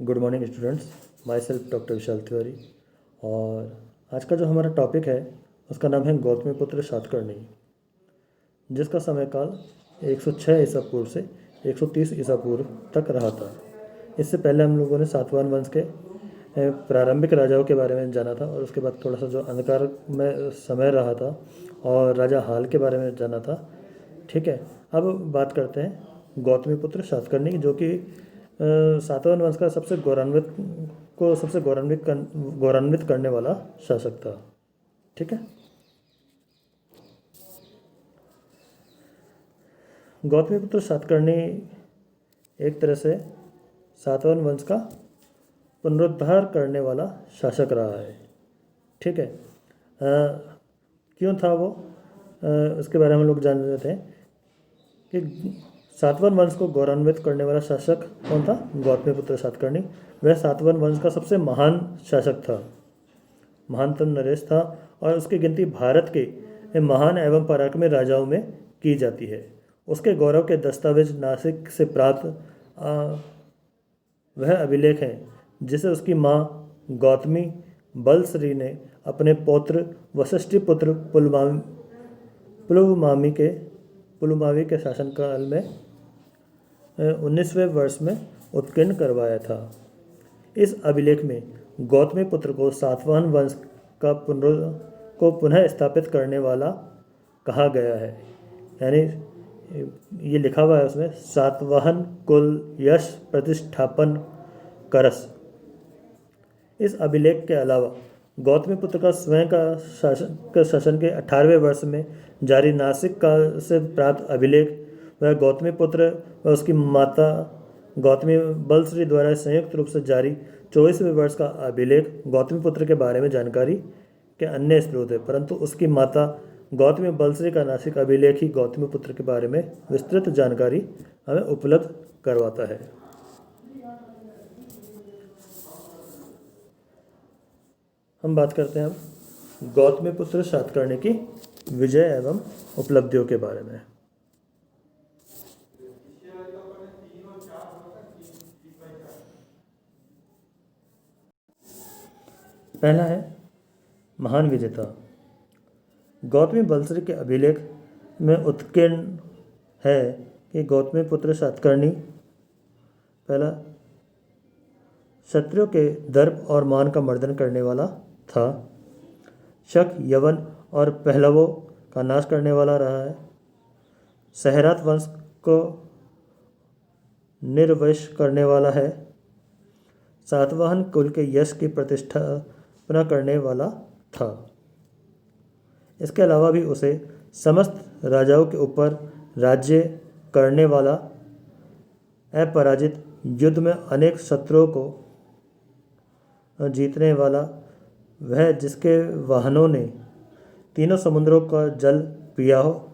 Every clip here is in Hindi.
Good morning students. Myself doctor Vishal Tiwari. और आज का जो हमारा टॉपिक है उसका नाम है गौतमीपुत्र सातकर्णी, जिसका समय काल 106 ईसा पूर्व से 130 ईसा पूर्व तक रहा था। इससे पहले हम लोगों ने सातवाहन वंश के प्रारंभिक राजाओं के बारे में जाना था, और उसके बाद थोड़ा सा जो अंधकार में समय रहा था और राजा हाल के बारे में जाना था। ठीक है, अब बात करते हैं गौतमीपुत्र सातकर्णी, जो कि सातवाहन वंश का सबसे गौरवान्वित करने वाला शासक था। ठीक है, गौतमीपुत्र सातकर्णी एक तरह से सातवाहन वंश का पुनरुद्धार करने वाला शासक रहा है। ठीक है, क्यों था वो, उसके बारे में हम लोग जान रहे थे कि सातवाहन वंश को गौरवान्वित करने वाला शासक कौन था। गौतमीपुत्र सातकर्णी वह सातवाहन वंश का सबसे महान शासक था, महानतम नरेश था, और उसकी गिनती भारत के महान एवं पराक्रमी राजाओं में की जाती है। उसके गौरव के दस्तावेज नासिक से प्राप्त वह अभिलेख हैं जिसे उसकी माँ गौतमी बलश्री ने अपने पौत्र वशिष्ठिपुत्र पुलुमावी के शासनकाल में 19वें वर्ष में उत्कीर्ण करवाया था। इस अभिलेख में गौतमीपुत्र को सातवाहन वंश को पुनः स्थापित करने वाला कहा गया है। यानी ये लिखा हुआ है उसमें, सातवाहन कुल यश प्रतिष्ठापन करस। इस अभिलेख के अलावा गौतमीपुत्र का स्वयं का शासन के 18वें वर्ष में जारी नासिक का से प्राप्त अभिलेख, वह गौतमीपुत्र व उसकी माता गौतमी बलश्री द्वारा संयुक्त रूप से जारी 24वें वर्ष का अभिलेख गौतमीपुत्र के बारे में जानकारी के अन्य स्रोत है, परंतु उसकी माता गौतमी बलश्री का नासिक अभिलेख ही गौतमीपुत्र के बारे में विस्तृत जानकारी हमें उपलब्ध करवाता है। हम बात करते हैं अब गौतमीपुत्र सातकर्णी की विजय एवं उपलब्धियों के बारे में। पहला है महान विजेता। गौतमी बलश्री के अभिलेख में उत्कीर्ण है कि गौतमीपुत्र सातकर्णी पहला क्षत्रियों के दर्प और मान का मर्दन करने वाला था, शक यवन और पहलवों का नाश करने वाला रहा है, सहरात वंश को निर्वंश करने वाला है, सातवाहन कुल के यश की प्रतिष्ठापना करने वाला था। इसके अलावा भी उसे समस्त राजाओं के ऊपर राज्य करने वाला, अपराजित युद्ध में अनेक शत्रुओं को जीतने वाला, वह जिसके वाहनों ने तीनों समुद्रों का जल पिया हो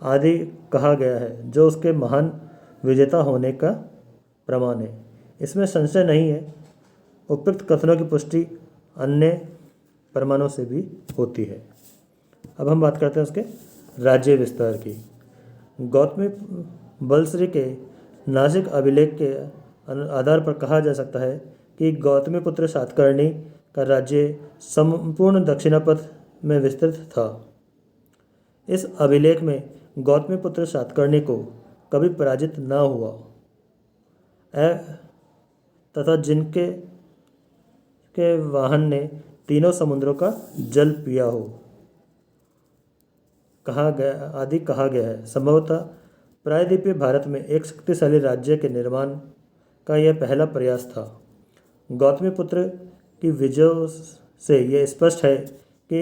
आदि कहा गया है, जो उसके महान विजेता होने का प्रमाण है। इसमें संशय नहीं है। उपयुक्त कथनों की पुष्टि अन्य प्रमाणों से भी होती है। अब हम बात करते हैं उसके राज्य विस्तार की। गौतमी बलश्री के नासिक अभिलेख के आधार पर कहा जा सकता है कि गौतमीपुत्र सातकर्णी का राज्य संपूर्ण दक्षिणापथ में विस्तृत था। इस अभिलेख में गौतमीपुत्र सातकर्णी को कभी पराजित न हुआ तथा जिनके वाहन ने तीनों समुद्रों का जल पिया हो कहा गया है। संभवतः प्रायद्वीपीय भारत में एक शक्तिशाली राज्य के निर्माण का यह पहला प्रयास था। गौतमीपुत्र की विजयों से यह स्पष्ट है कि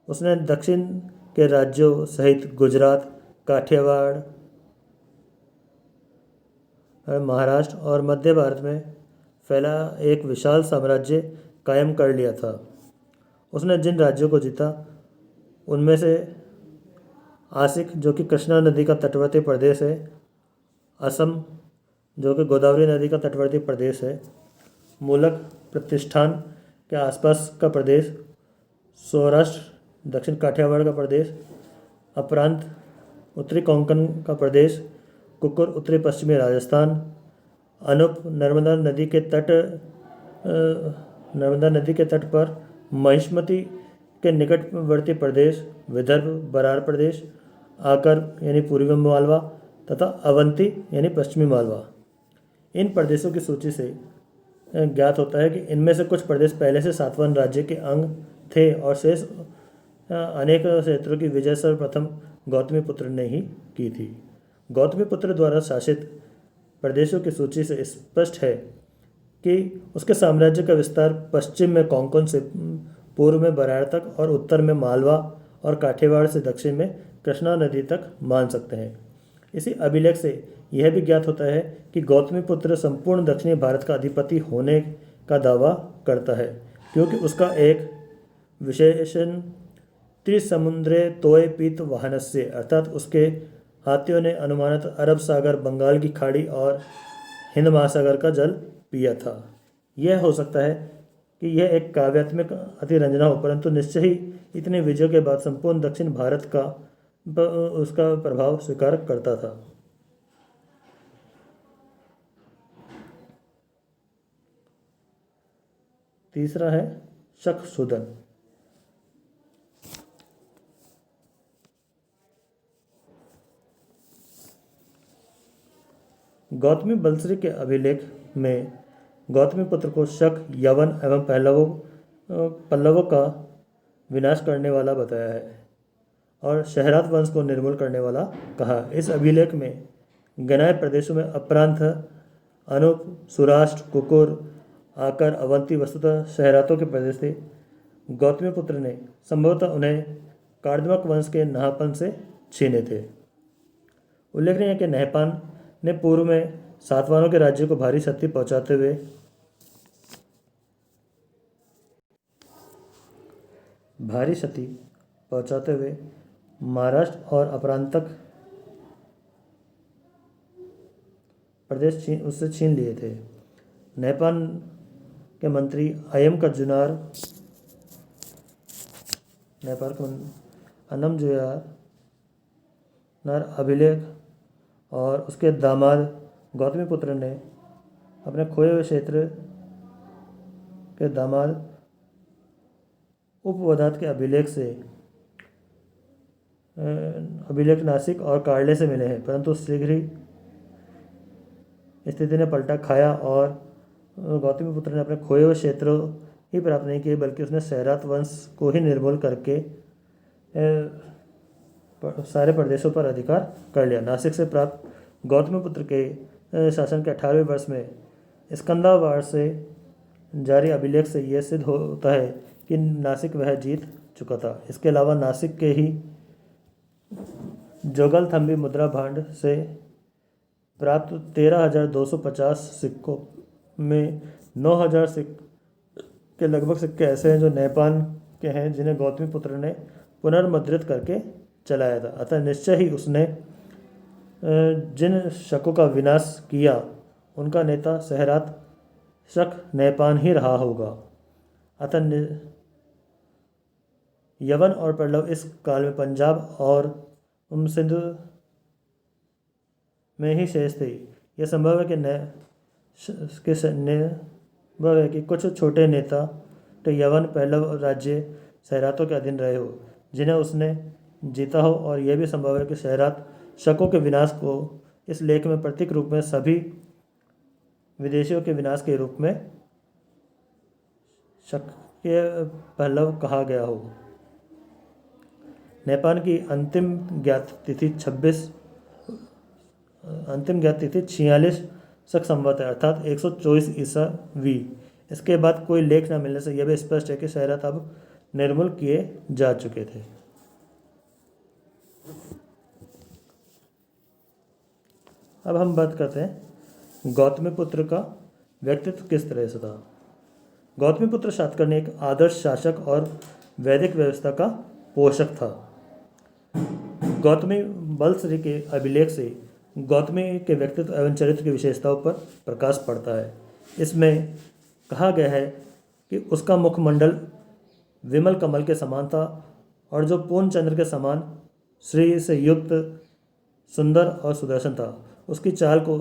उसने दक्षिण के राज्यों सहित गुजरात, काठियावाड़, महाराष्ट्र और मध्य भारत में फैला एक विशाल साम्राज्य कायम कर लिया था। उसने जिन राज्यों को जीता उनमें से आसिक, जो कि कृष्णा नदी का तटवर्ती प्रदेश है, असम, जो कि गोदावरी नदी का तटवर्ती प्रदेश है, मूलक प्रतिष्ठान के आसपास का प्रदेश, सौराष्ट्र, दक्षिण काठियावाड़ का प्रदेश, अपरांत, उत्तरी कोंकण का प्रदेश, कुकुर, उत्तरी पश्चिमी राजस्थान, अनूप नर्मदा नदी के तट पर महिष्मती के निकटवर्ती प्रदेश विदर्भ बरार प्रदेश, आकर यानी पूर्वी मालवा तथा अवंती यानी पश्चिमी मालवा। इन प्रदेशों की सूची से ज्ञात होता है कि इनमें से कुछ प्रदेश पहले से सातवां राज्य के अंग थे और शेष अनेक क्षेत्रों की विजय सर्वप्रथम गौतमीपुत्र ने ही की थी। गौतमीपुत्र द्वारा शासित प्रदेशों की सूची से स्पष्ट है कि उसके साम्राज्य का विस्तार पश्चिम में कोंकण से पूर्व में बरार तक और उत्तर में मालवा और काठियावाड़ से दक्षिण में कृष्णा नदी तक मान सकते हैं। इसी अभिलेख से यह भी ज्ञात होता है कि गौतमीपुत्र संपूर्ण दक्षिणी भारत का अधिपति होने का दावा करता है, क्योंकि उसका एक विशेषण त्रिसमुद्रे तोय पीत वाहनस्य अर्थात उसके हाथियों ने अनुमानित अरब सागर, बंगाल की खाड़ी और हिंद महासागर का जल पिया था। यह हो सकता है कि यह एक काव्यात्मक अतिरंजना हो, परंतु निश्चय ही इतने विजयों के बाद संपूर्ण दक्षिण भारत का उसका प्रभाव स्वीकार करता था। तीसरा है शकशुदन। गौतमी बलश्री के अभिलेख में गौतमीपुत्र को शक, यवन एवं पल्लवों का विनाश करने वाला बताया है और शहरात वंश को निर्मूल करने वाला कहा। इस अभिलेख में गनाए प्रदेशों में अपरांत, अनूप, सुराष्ट्र, कुकुर, आकर, अवंती वस्तुतः शहरातों के प्रदेश थे। गौतमीपुत्र ने संभवतः उन्हें कार्दमक वंश के नहापन से छीने थे। उल्लेखनीय है कि नहपान ने पूर्व में सातवाहनों के राज्य को भारी क्षति पहुंचाते हुए महाराष्ट्र और अपरांतक प्रदेश उससे छीन लिए थे। नहपान के मंत्री अयम का जुनार नेपाल का अनमजुयार अभिलेख और उसके दामाद गौतमीपुत्र ने अपने खोए हुए क्षेत्र के दामाद उपवधात के अभिलेख नासिक और कार्ले से मिले हैं, परंतु शीघ्र ही स्थिति ने पलटा खाया और गौतमीपुत्र ने अपने खोए हुए क्षेत्रों ही प्राप्त नहीं किए, बल्कि उसने शहरात वंश को ही निर्मूल करके सारे प्रदेशों पर अधिकार कर लिया। नासिक से प्राप्त गौतमीपुत्र के शासन के 18वें वर्ष में स्कंदावाड़ से जारी अभिलेख से यह सिद्ध होता है कि नासिक वह जीत चुका था। इसके अलावा नासिक के ही जोगलथम्बी मुद्रा भांड से प्राप्त 13,250 सिक्कों में 9,000 के लगभग सिक्के ऐसे हैं जो नहपान के हैं, जिन्हें गौतमीपुत्र ने पुनर्मुद्रित करके चलाया था। अतः निश्चय ही उसने जिन शकों का विनाश किया उनका नेता सहरात शक नहपान ही रहा होगा। अतः यवन और पल्लव इस काल में पंजाब और सिंध में ही शेष थे। यह संभव है कि कुछ छोटे नेता तो यवन पल्लव राज्य सहरातों के अधीन रहे हो, जिन्हें उसने जीता हो, और यह भी संभव है कि सहरात शकों के विनाश को इस लेख में प्रतीक रूप में सभी विदेशियों के विनाश के रूप में शक्य पल्लव कहा गया हो। नेपाल की अंतिम ज्ञात तिथि 46 शक संवत है, अर्थात 124 ईसावी। इसके बाद कोई लेख न मिलने से यह भी स्पष्ट है कि शहरात अब निर्मूल किए जा चुके थे। अब हम बात करते हैं गौतमीपुत्र का व्यक्तित्व किस तरह से था। गौतमीपुत्र सातकर्णी एक आदर्श शासक और वैदिक व्यवस्था का पोषक था। गौतमी बलश्री के अभिलेख से गौतमी के व्यक्तित्व एवं चरित्र की विशेषताओं पर प्रकाश पड़ता है। इसमें कहा गया है कि उसका मुखमंडल विमल कमल के समान था और जो पूर्ण चंद्र के समान श्री से युक्त सुंदर और सुदर्शन था। उसकी चाल को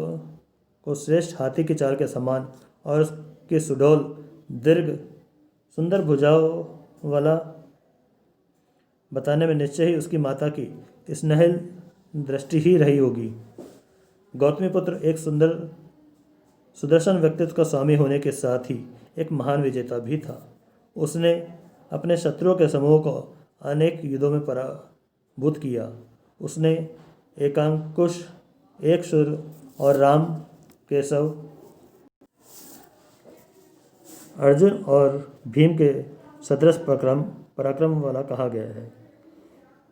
को श्रेष्ठ हाथी की चाल के समान और उसके सुडौल दीर्घ सुंदर भुजाओं वाला बताने में निश्चय ही उसकी माता की स्नेहिल दृष्टि ही रही होगी। गौतमीपुत्र एक सुदर्शन व्यक्तित्व का स्वामी होने के साथ ही एक महान विजेता भी था। उसने अपने शत्रुओं के समूह को अनेक युद्धों में पराभूत किया। उसने एकांकुश, एकशुर और राम केशव, अर्जुन और भीम के सदृश पराक्रम वाला कहा गया है,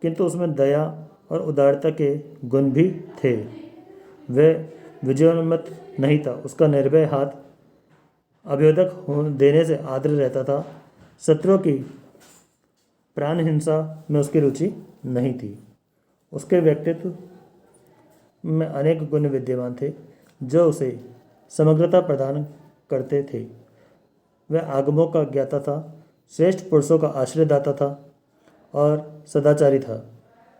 किंतु उसमें दया और उदारता के गुण भी थे। वह विजयोन्मत्त नहीं था। उसका निर्भय हाथ अभ्युदक देने से आदर रहता था। शत्रुओं की प्राण हिंसा में उसकी रुचि नहीं थी। उसके व्यक्तित्व में अनेक गुण विद्यमान थे जो उसे समग्रता प्रदान करते थे। वह आगमों का ज्ञाता था, श्रेष्ठ पुरुषों का आश्रयदाता था और सदाचारी था।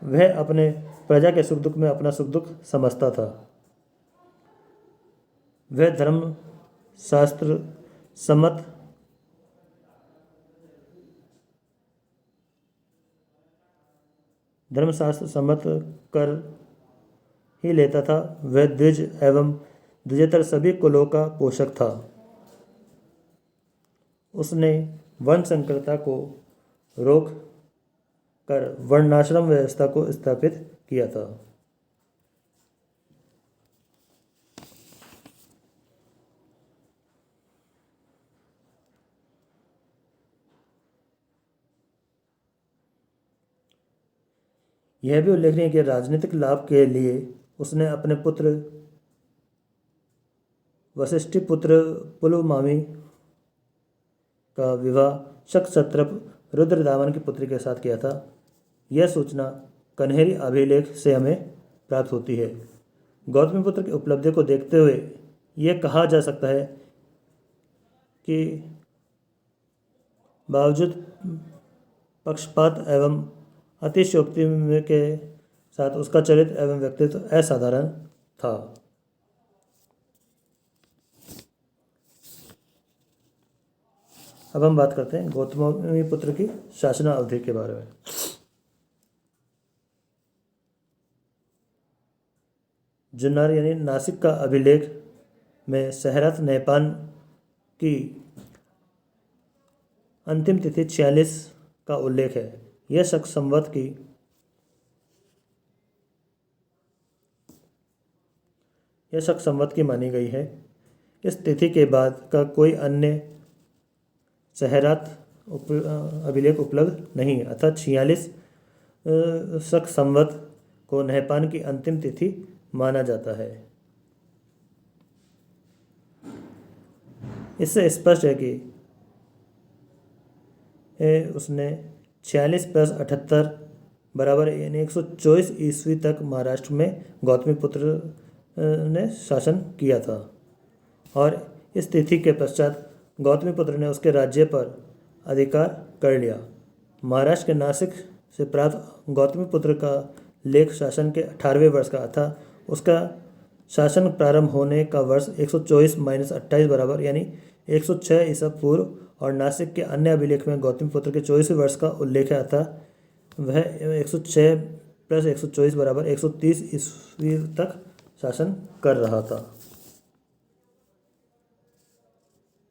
वह अपने प्रजा के सुख दुख में अपना सुख दुख समझता था। वह धर्मशास्त्र सम्मत कर ही लेता था। वह द्विज एवं द्विजेतर सभी कुलों का पोषक था। उसने वर्ण संकरता को रोक कर वर्णाश्रम व्यवस्था को स्थापित किया था। यह भी उल्लेखनीय है कि राजनीतिक लाभ के लिए उसने अपने पुत्र वशिष्ठिपुत्र पुलुमावी का विवाह शक-क्षत्रप रुद्रदामन की पुत्री के साथ किया था। यह सूचना कन्हेरी अभिलेख से हमें प्राप्त होती है। गौतमीपुत्र की उपलब्धि को देखते हुए यह कहा जा सकता है कि बावजूद पक्षपात एवं अतिशयोक्ति के साथ उसका चरित्र एवं व्यक्तित्व असाधारण था। अब हम बात करते हैं गौतमीपुत्र की शासना अवधि के बारे में। जुन्नर यानी नासिक का अभिलेख में सहरत नेपान की अंतिम तिथि 46 का उल्लेख है। यह शक संवत की मानी गई है। इस तिथि के बाद का कोई अन्य सहरात अभिलेख उपलब्ध नहीं है, अर्थात 46 शक संवत को नहपान की अंतिम तिथि माना जाता है। इससे स्पष्ट है कि उसने 46 + 78 बराबर यानी 124 ईस्वी तक महाराष्ट्र में गौतमीपुत्र ने शासन किया था और इस तिथि के पश्चात गौतमीपुत्र ने उसके राज्य पर अधिकार कर लिया। महाराष्ट्र के नासिक से प्राप्त गौतमीपुत्र का लेख शासन के 18वें वर्ष का था। उसका शासन प्रारंभ होने का वर्ष 124 - 28 बराबर यानी 106 ईसा पूर्व और नासिक के अन्य अभिलेख में गौतमीपुत्र के 24वें वर्ष का उल्लेख है, अतः वह 106 + 124 बराबर 130 ईस्वी तक शासन कर रहा था।